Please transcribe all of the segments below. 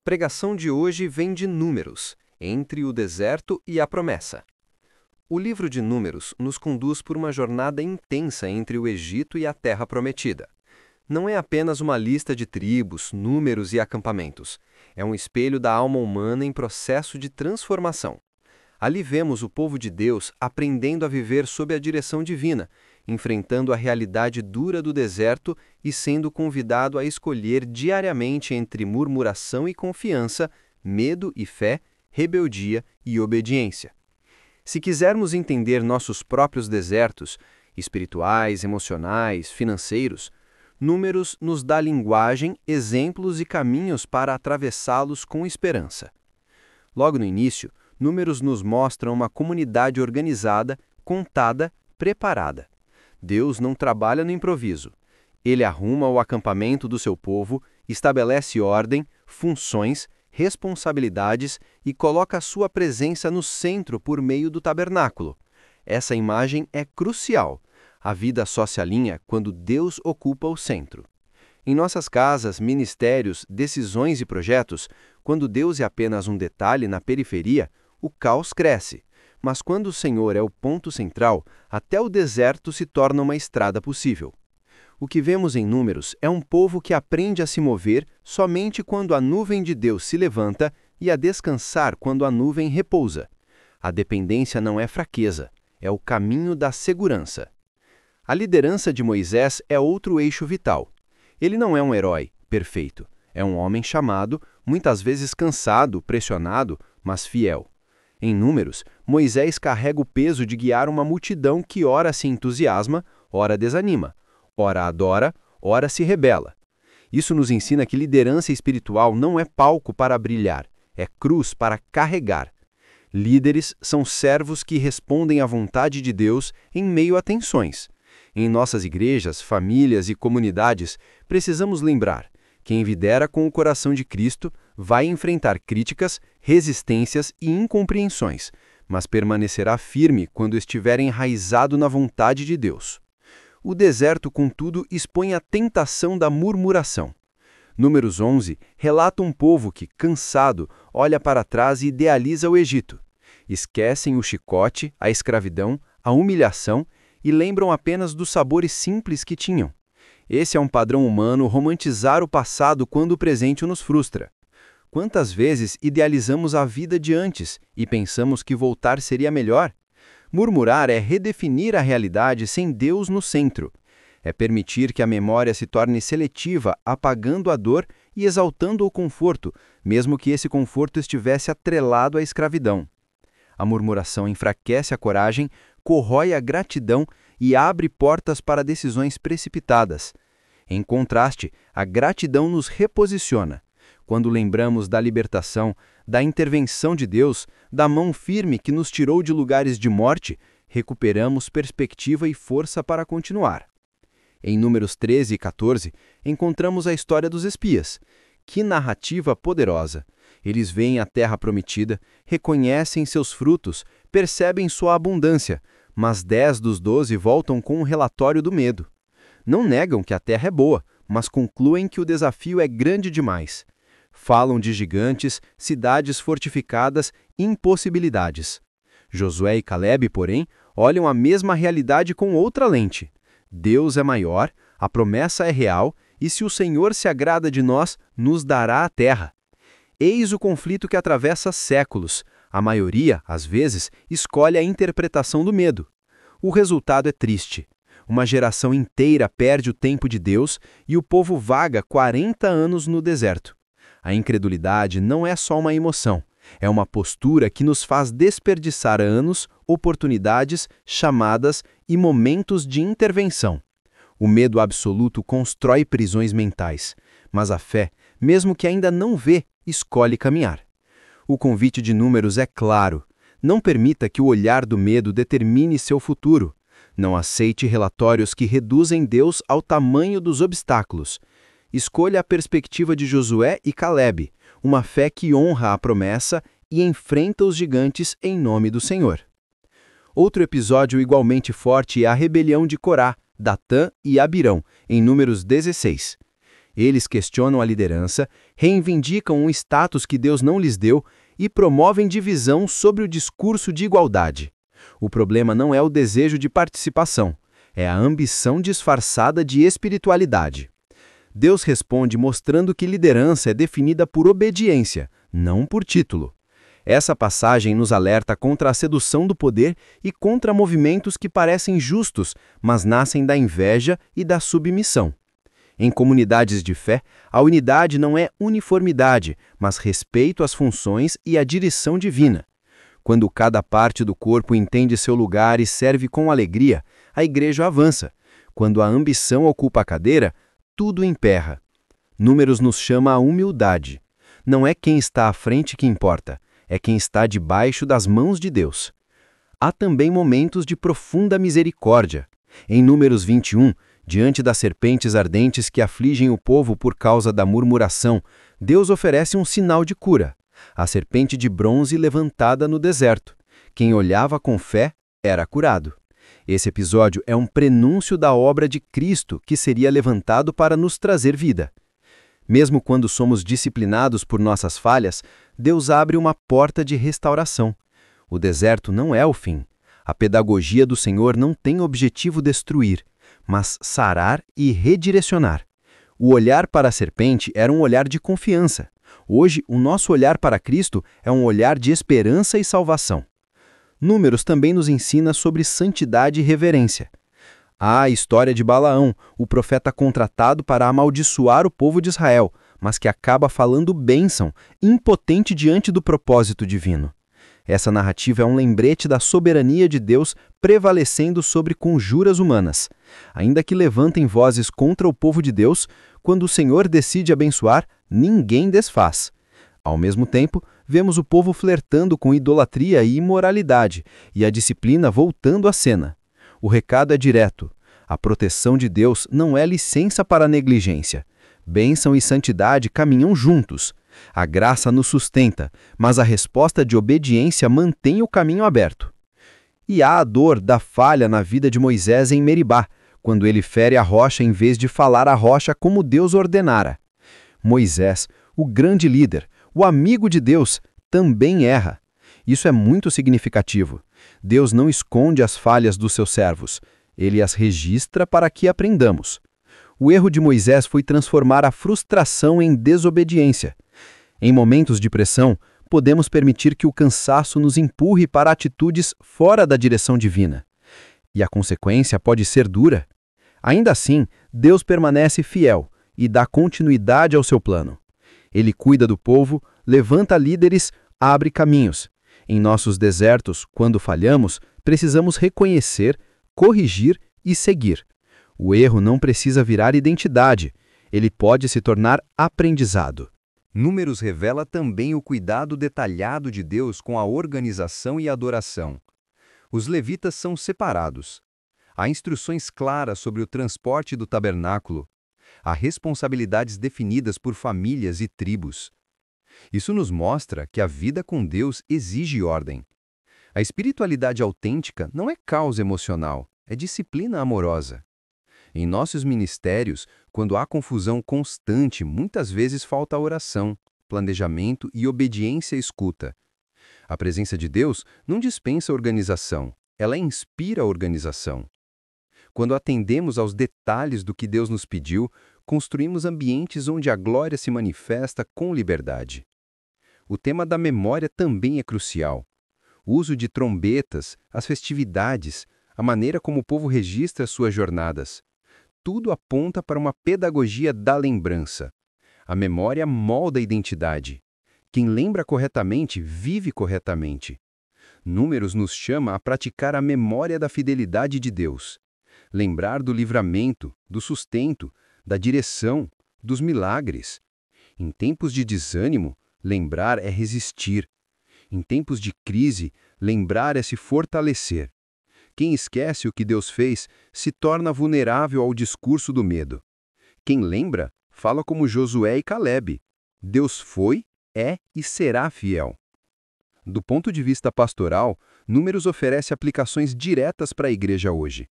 pregação de hoje vem de Números, entre o deserto e a promessa. O livro de Números nos conduz por uma jornada intensa entre o Egito e a Terra Prometida. Não é apenas uma lista de tribos, números e acampamentos. É um espelho da alma humana em processo de transformação. Ali vemos o povo de Deus aprendendo a viver sob a direção divina, enfrentando a realidade dura do deserto e sendo convidado a escolher diariamente entre murmuração e confiança, medo e fé, rebeldia e obediência. Se quisermos entender nossos próprios desertos, espirituais, emocionais, financeiros, Números nos dá linguagem, exemplos e caminhos para atravessá-los com esperança. Logo no início, Números nos mostra uma comunidade organizada, contada, preparada. Deus não trabalha no improviso. Ele arruma o acampamento do seu povo, estabelece ordem, funções, responsabilidades e coloca a sua presença no centro por meio do tabernáculo. Essa imagem é crucial. A vida só se alinha quando Deus ocupa o centro. Em nossas casas, ministérios, decisões e projetos, quando Deus é apenas um detalhe na periferia, o caos cresce. Mas quando o Senhor é o ponto central, até o deserto se torna uma estrada possível. O que vemos em Números é um povo que aprende a se mover somente quando a nuvem de Deus se levanta e a descansar quando a nuvem repousa. A dependência não é fraqueza, é o caminho da segurança. A liderança de Moisés é outro eixo vital. Ele não é um herói perfeito, é um homem chamado, muitas vezes cansado, pressionado, mas fiel. Em Números, Moisés carrega o peso de guiar uma multidão que ora se entusiasma, ora desanima, ora adora, ora se rebela. Isso nos ensina que liderança espiritual não é palco para brilhar, é cruz para carregar. Líderes são servos que respondem à vontade de Deus em meio a tensões. Em nossas igrejas, famílias e comunidades, precisamos lembrar: quem lidera com o coração de Cristo vai enfrentar críticas, resistências e incompreensões, mas permanecerá firme quando estiver enraizado na vontade de Deus. O deserto, contudo, expõe a tentação da murmuração. Números 11 relata um povo que, cansado, olha para trás e idealiza o Egito. Esquecem o chicote, a escravidão, a humilhação e lembram apenas dos sabores simples que tinham. Esse é um padrão humano romantizar o passado quando o presente nos frustra. Quantas vezes idealizamos a vida de antes e pensamos que voltar seria melhor? Murmurar é redefinir a realidade sem Deus no centro. É permitir que a memória se torne seletiva, apagando a dor e exaltando o conforto, mesmo que esse conforto estivesse atrelado à escravidão. A murmuração enfraquece a coragem, corrói a gratidão e abre portas para decisões precipitadas. Em contraste, a gratidão nos reposiciona. Quando lembramos da libertação, da intervenção de Deus, da mão firme que nos tirou de lugares de morte, recuperamos perspectiva e força para continuar. Em Números 13 e 14, encontramos a história dos espias. Que narrativa poderosa! Eles veem a terra prometida, reconhecem seus frutos, percebem sua abundância, mas 10 dos 12 voltam com um relatório do medo. Não negam que a terra é boa, mas concluem que o desafio é grande demais. Falam de gigantes, cidades fortificadas, impossibilidades. Josué e Caleb, porém, olham a mesma realidade com outra lente. Deus é maior, a promessa é real, e se o Senhor se agrada de nós, nos dará a terra. Eis o conflito que atravessa séculos. A maioria, às vezes, escolhe a interpretação do medo. O resultado é triste. Uma geração inteira perde o tempo de Deus e o povo vaga 40 anos no deserto. A incredulidade não é só uma emoção, é uma postura que nos faz desperdiçar anos, oportunidades, chamadas e momentos de intervenção. O medo absoluto constrói prisões mentais, mas a fé, mesmo que ainda não vê, escolhe caminhar. O convite de Números é claro. Não permita que o olhar do medo determine seu futuro. Não aceite relatórios que reduzem Deus ao tamanho dos obstáculos. Escolha a perspectiva de Josué e Caleb, uma fé que honra a promessa e enfrenta os gigantes em nome do Senhor. Outro episódio igualmente forte é a rebelião de Corá, Datã e Abirão, em Números 16. Eles questionam a liderança, reivindicam um status que Deus não lhes deu e promovem divisão sobre o discurso de igualdade. O problema não é o desejo de participação, é a ambição disfarçada de espiritualidade. Deus responde mostrando que liderança é definida por obediência, não por título. Essa passagem nos alerta contra a sedução do poder e contra movimentos que parecem justos, mas nascem da inveja e da submissão. Em comunidades de fé, a unidade não é uniformidade, mas respeito às funções e à direção divina. Quando cada parte do corpo entende seu lugar e serve com alegria, a igreja avança. Quando a ambição ocupa a cadeira, tudo emperra. Números nos chama à humildade. Não é quem está à frente que importa, é quem está debaixo das mãos de Deus. Há também momentos de profunda misericórdia. Em Números 21, diante das serpentes ardentes que afligem o povo por causa da murmuração, Deus oferece um sinal de cura. A serpente de bronze levantada no deserto. Quem olhava com fé era curado. Esse episódio é um prenúncio da obra de Cristo que seria levantado para nos trazer vida. Mesmo quando somos disciplinados por nossas falhas, Deus abre uma porta de restauração. O deserto não é o fim. A pedagogia do Senhor não tem objetivo destruir, mas sarar e redirecionar. O olhar para a serpente era um olhar de confiança. Hoje, o nosso olhar para Cristo é um olhar de esperança e salvação. Números também nos ensina sobre santidade e reverência. Há a história de Balaão, o profeta contratado para amaldiçoar o povo de Israel, mas que acaba falando bênção, impotente diante do propósito divino. Essa narrativa é um lembrete da soberania de Deus prevalecendo sobre conjuras humanas. Ainda que levantem vozes contra o povo de Deus, quando o Senhor decide abençoar, ninguém desfaz. Ao mesmo tempo, vemos o povo flertando com idolatria e imoralidade, e a disciplina voltando à cena. O recado é direto. A proteção de Deus não é licença para a negligência. Bênção e santidade caminham juntos. A graça nos sustenta, mas a resposta de obediência mantém o caminho aberto. E há a dor da falha na vida de Moisés em Meribá, quando ele fere a rocha em vez de falar a rocha como Deus ordenara. Moisés, o grande líder, o amigo de Deus, também erra. Isso é muito significativo. Deus não esconde as falhas dos seus servos. Ele as registra para que aprendamos. O erro de Moisés foi transformar a frustração em desobediência. Em momentos de pressão, podemos permitir que o cansaço nos empurre para atitudes fora da direção divina. E a consequência pode ser dura. Ainda assim, Deus permanece fiel e dá continuidade ao seu plano. Ele cuida do povo, levanta líderes, abre caminhos. Em nossos desertos, quando falhamos, precisamos reconhecer, corrigir e seguir. O erro não precisa virar identidade, ele pode se tornar aprendizado. Números revela também o cuidado detalhado de Deus com a organização e adoração. Os levitas são separados. Há instruções claras sobre o transporte do tabernáculo. Há responsabilidades definidas por famílias e tribos. Isso nos mostra que a vida com Deus exige ordem. A espiritualidade autêntica não é caos emocional, é disciplina amorosa. Em nossos ministérios, quando há confusão constante, muitas vezes falta oração, planejamento e obediência à escuta. A presença de Deus não dispensa organização, ela inspira a organização. Quando atendemos aos detalhes do que Deus nos pediu, construímos ambientes onde a glória se manifesta com liberdade. O tema da memória também é crucial. O uso de trombetas, as festividades, a maneira como o povo registra suas jornadas. Tudo aponta para uma pedagogia da lembrança. A memória molda a identidade. Quem lembra corretamente, vive corretamente. Números nos chama a praticar a memória da fidelidade de Deus. Lembrar do livramento, do sustento, da direção, dos milagres. Em tempos de desânimo, lembrar é resistir. Em tempos de crise, lembrar é se fortalecer. Quem esquece o que Deus fez se torna vulnerável ao discurso do medo. Quem lembra, fala como Josué e Calebe. Deus foi, é e será fiel. Do ponto de vista pastoral, Números oferece aplicações diretas para a igreja hoje.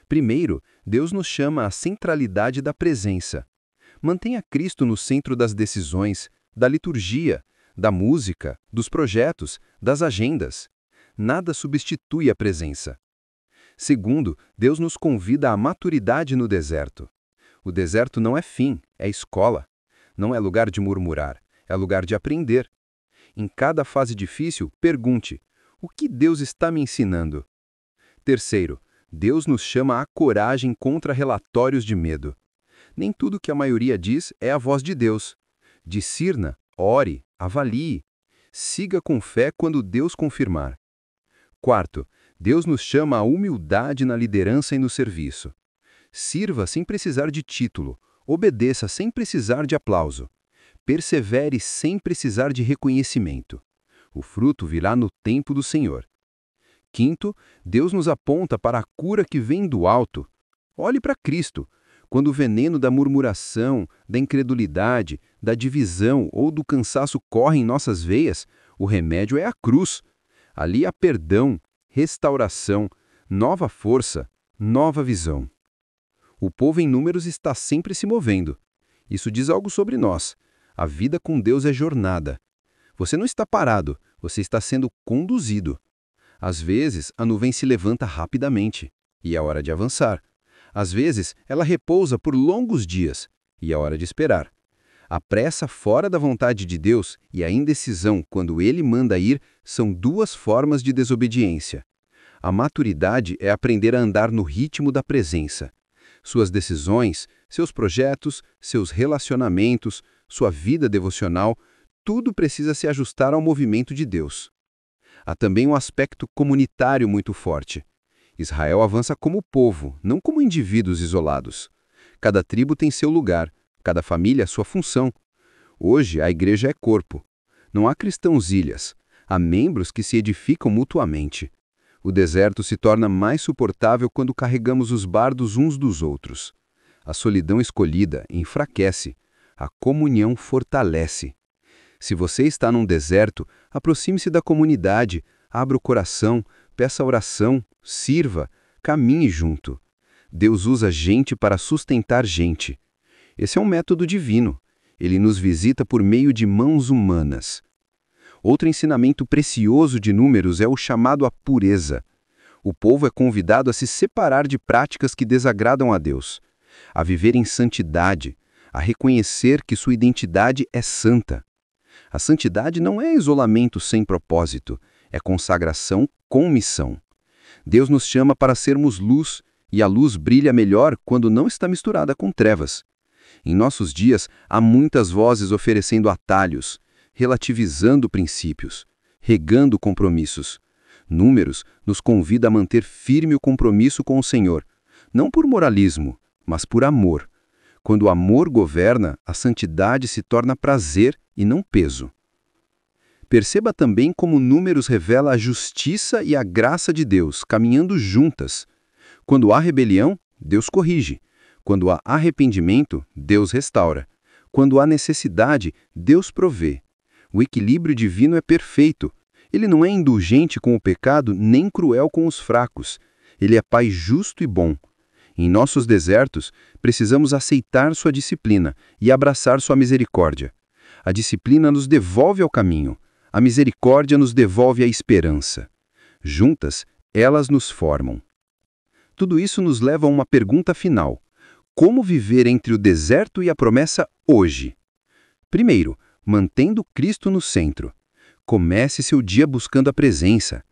Primeiro, Deus nos chama à centralidade da presença. Mantenha Cristo no centro das decisões, da liturgia, da música, dos projetos, das agendas. Nada substitui a presença. Segundo, Deus nos convida à maturidade no deserto. O deserto não é fim, é escola. Não é lugar de murmurar, é lugar de aprender. Em cada fase difícil, pergunte: o que Deus está me ensinando? Terceiro, Deus nos chama à coragem contra relatórios de medo. Nem tudo que a maioria diz é a voz de Deus. Discirna, ore, avalie. Siga com fé quando Deus confirmar. Quarto, Deus nos chama à humildade na liderança e no serviço. Sirva sem precisar de título, obedeça sem precisar de aplauso. Persevere sem precisar de reconhecimento. O fruto virá no tempo do Senhor. Quinto, Deus nos aponta para a cura que vem do alto. Olhe para Cristo. Quando o veneno da murmuração, da incredulidade, da divisão ou do cansaço corre em nossas veias, o remédio é a cruz. Ali há perdão, restauração, nova força, nova visão. O povo em Números está sempre se movendo. Isso diz algo sobre nós. A vida com Deus é jornada. Você não está parado, você está sendo conduzido. Às vezes, a nuvem se levanta rapidamente, e é hora de avançar. Às vezes, ela repousa por longos dias, e é hora de esperar. A pressa fora da vontade de Deus e a indecisão quando Ele manda ir são duas formas de desobediência. A maturidade é aprender a andar no ritmo da presença. Suas decisões, seus projetos, seus relacionamentos, sua vida devocional, tudo precisa se ajustar ao movimento de Deus. Há também um aspecto comunitário muito forte. Israel avança como povo, não como indivíduos isolados. Cada tribo tem seu lugar, cada família sua função. Hoje, a igreja é corpo. Não há cristãos ilhas, há membros que se edificam mutuamente. O deserto se torna mais suportável quando carregamos os bardos uns dos outros. A solidão escolhida enfraquece, a comunhão fortalece. Se você está num deserto, aproxime-se da comunidade, abra o coração, peça oração, sirva, caminhe junto. Deus usa gente para sustentar gente. Esse é um método divino. Ele nos visita por meio de mãos humanas. Outro ensinamento precioso de Números é o chamado à pureza. O povo é convidado a se separar de práticas que desagradam a Deus, a viver em santidade, a reconhecer que sua identidade é santa. A santidade não é isolamento sem propósito, é consagração com missão. Deus nos chama para sermos luz, e a luz brilha melhor quando não está misturada com trevas. Em nossos dias, há muitas vozes oferecendo atalhos, relativizando princípios, regando compromissos. Números nos convida a manter firme o compromisso com o Senhor, não por moralismo, mas por amor. Quando o amor governa, a santidade se torna prazer e não peso. Perceba também como Números revela a justiça e a graça de Deus, caminhando juntas. Quando há rebelião, Deus corrige. Quando há arrependimento, Deus restaura. Quando há necessidade, Deus provê. O equilíbrio divino é perfeito. Ele não é indulgente com o pecado, nem cruel com os fracos. Ele é Pai justo e bom. Em nossos desertos, precisamos aceitar sua disciplina e abraçar sua misericórdia. A disciplina nos devolve ao caminho. A misericórdia nos devolve a esperança. Juntas, elas nos formam. Tudo isso nos leva a uma pergunta final. Como viver entre o deserto e a promessa hoje? Primeiro, mantendo Cristo no centro. Comece seu dia buscando a presença.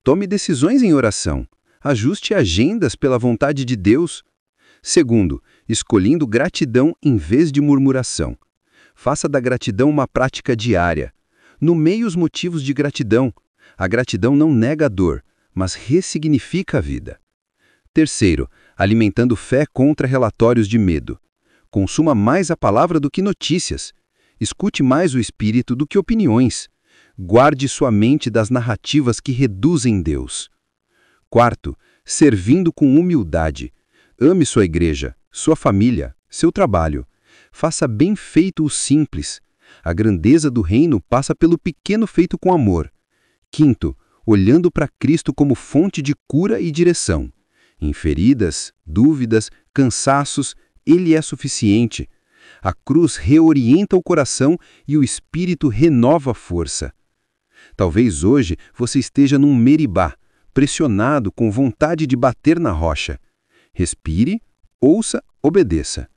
Tome decisões em oração. Ajuste agendas pela vontade de Deus. Segundo, escolhendo gratidão em vez de murmuração. Faça da gratidão uma prática diária. Nomeie os motivos de gratidão. A gratidão não nega a dor, mas ressignifica a vida. Terceiro, alimentando fé contra relatórios de medo. Consuma mais a palavra do que notícias. Escute mais o Espírito do que opiniões. Guarde sua mente das narrativas que reduzem Deus. Quarto, servindo com humildade. Ame sua igreja, sua família, seu trabalho. Faça bem feito o simples. A grandeza do reino passa pelo pequeno feito com amor. Quinto, olhando para Cristo como fonte de cura e direção. Em feridas, dúvidas, cansaços, Ele é suficiente. A cruz reorienta o coração e o espírito renova a força. Talvez hoje você esteja num Meribá, pressionado com vontade de bater na rocha. Respire, ouça, obedeça.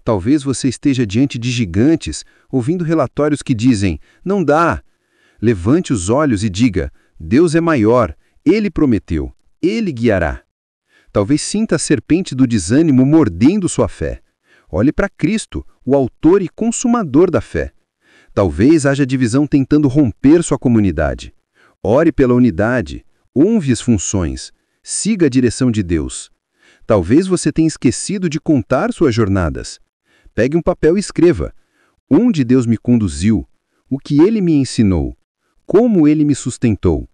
Talvez você esteja diante de gigantes, ouvindo relatórios que dizem, não dá. Levante os olhos e diga, Deus é maior, Ele prometeu, Ele guiará. Talvez sinta a serpente do desânimo mordendo sua fé. Olhe para Cristo, o autor e consumador da fé. Talvez haja divisão tentando romper sua comunidade. Ore pela unidade, honre as funções, siga a direção de Deus. Talvez você tenha esquecido de contar suas jornadas. Pegue um papel e escreva. Onde Deus me conduziu? O que Ele me ensinou? Como Ele me sustentou?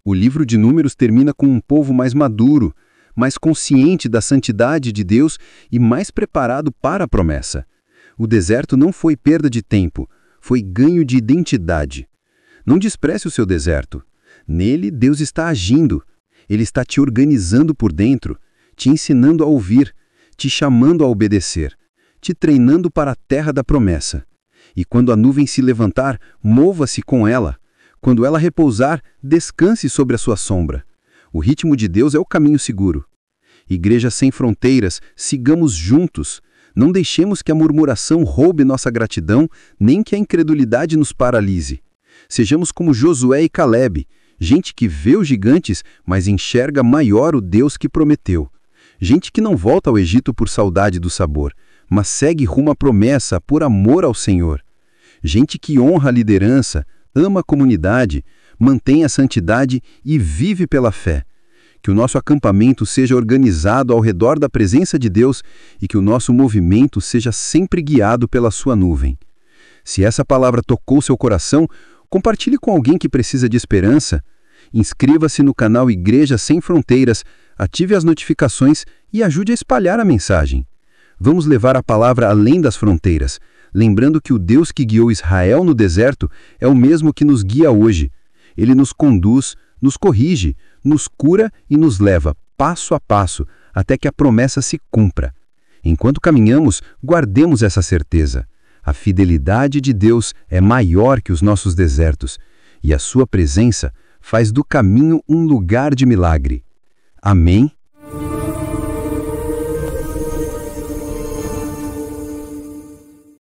O livro de Números termina com um povo mais maduro, mais consciente da santidade de Deus e mais preparado para a promessa. O deserto não foi perda de tempo, foi ganho de identidade. Não despreze o seu deserto. Nele, Deus está agindo. Ele está te organizando por dentro, te ensinando a ouvir, te chamando a obedecer, te treinando para a terra da promessa. E quando a nuvem se levantar, mova-se com ela. Quando ela repousar, descanse sobre a sua sombra. O ritmo de Deus é o caminho seguro. Igreja Sem Fronteiras, sigamos juntos. Não deixemos que a murmuração roube nossa gratidão, nem que a incredulidade nos paralise. Sejamos como Josué e Caleb, gente que vê os gigantes, mas enxerga maior o Deus que prometeu. Gente que não volta ao Egito por saudade do sabor, mas segue rumo à promessa por amor ao Senhor. Gente que honra a liderança, ama a comunidade, mantém a santidade e vive pela fé. Que o nosso acampamento seja organizado ao redor da presença de Deus e que o nosso movimento seja sempre guiado pela sua nuvem. Se essa palavra tocou seu coração, compartilhe com alguém que precisa de esperança. Inscreva-se no canal Igreja Sem Fronteiras, ative as notificações e ajude a espalhar a mensagem. Vamos levar a palavra além das fronteiras, lembrando que o Deus que guiou Israel no deserto é o mesmo que nos guia hoje. Ele nos conduz, nos corrige, nos cura e nos leva, passo a passo, até que a promessa se cumpra. Enquanto caminhamos, guardemos essa certeza. A fidelidade de Deus é maior que os nossos desertos, e a sua presença faz do caminho um lugar de milagre. Amém?